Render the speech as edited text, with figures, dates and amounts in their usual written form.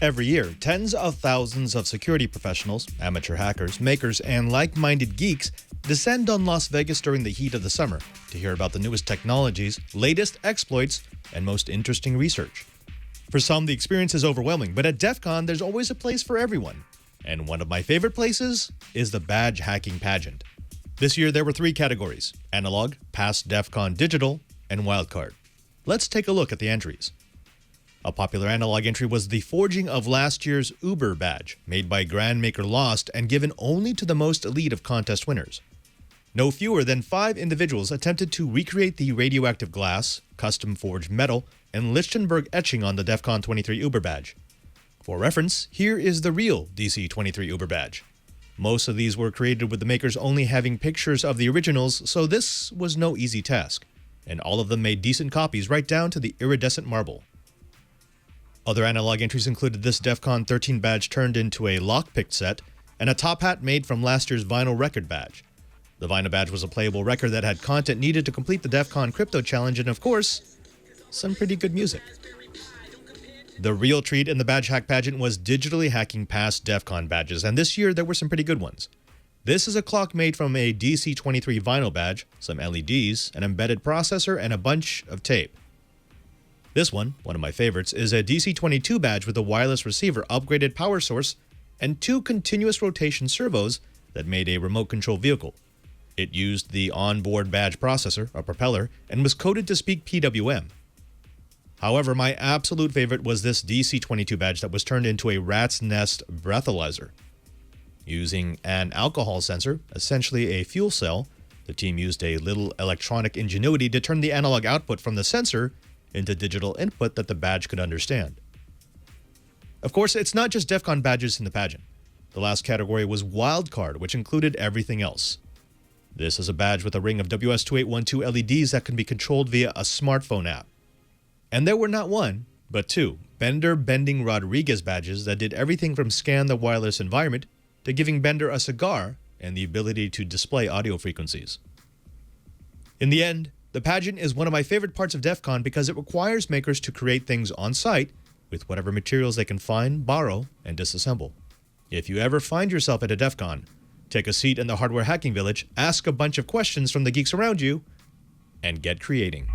Every year, tens of thousands of security professionals, amateur hackers, makers, and like-minded geeks descend on Las Vegas during the heat of the summer to hear about the newest technologies, latest exploits, and most interesting research. For some, the experience is overwhelming, but at DefCon, there's always a place for everyone. And one of my favorite places is the badge hacking pageant. This year, there were 3 categories: Analog, Past DefCon Digital, and Wildcard. Let's take a look at the entries. A popular analog entry was the forging of last year's Uber badge, made by Grandmaker Lost and given only to the most elite of contest winners. No fewer than 5 individuals attempted to recreate the radioactive glass, custom forged metal, and Lichtenberg etching on the DEFCON 23 Uber badge. For reference, here is the real DC-23 Uber badge. Most of these were created with the makers only having pictures of the originals, so this was no easy task, and all of them made decent copies right down to the iridescent marble. Other analog entries included this DEFCON 13 badge turned into a lockpick set and a top hat made from last year's vinyl record badge. The vinyl badge was a playable record that had content needed to complete the DEFCON Crypto Challenge and, of course, some pretty good music. The real treat in the badge hack pageant was digitally hacking past DEFCON badges, and this year there were some pretty good ones. This is a clock made from a DC-23 vinyl badge, some LEDs, an embedded processor, and a bunch of tape. This one of my favorites, is a DC-22 badge with a wireless receiver, upgraded power source, and 2 continuous rotation servos that made a remote control vehicle. It used the onboard badge processor, a propeller, and was coded to speak PWM. However, my absolute favorite was this DC-22 badge that was turned into a rat's nest breathalyzer. Using an alcohol sensor, essentially a fuel cell, the team used a little electronic ingenuity to turn the analog output from the sensor into digital input that the badge could understand. Of course, it's not just DEFCON badges in the pageant. The last category was Wildcard, which included everything else. This is a badge with a ring of WS2812 LEDs that can be controlled via a smartphone app. And there were not 1, but 2 Bender Bending Rodriguez badges that did everything from scan the wireless environment to giving Bender a cigar and the ability to display audio frequencies. In the end, the pageant is one of my favorite parts of DEFCON because it requires makers to create things on site with whatever materials they can find, borrow, and disassemble. If you ever find yourself at a DEFCON, take a seat in the hardware hacking village, ask a bunch of questions from the geeks around you, and get creating.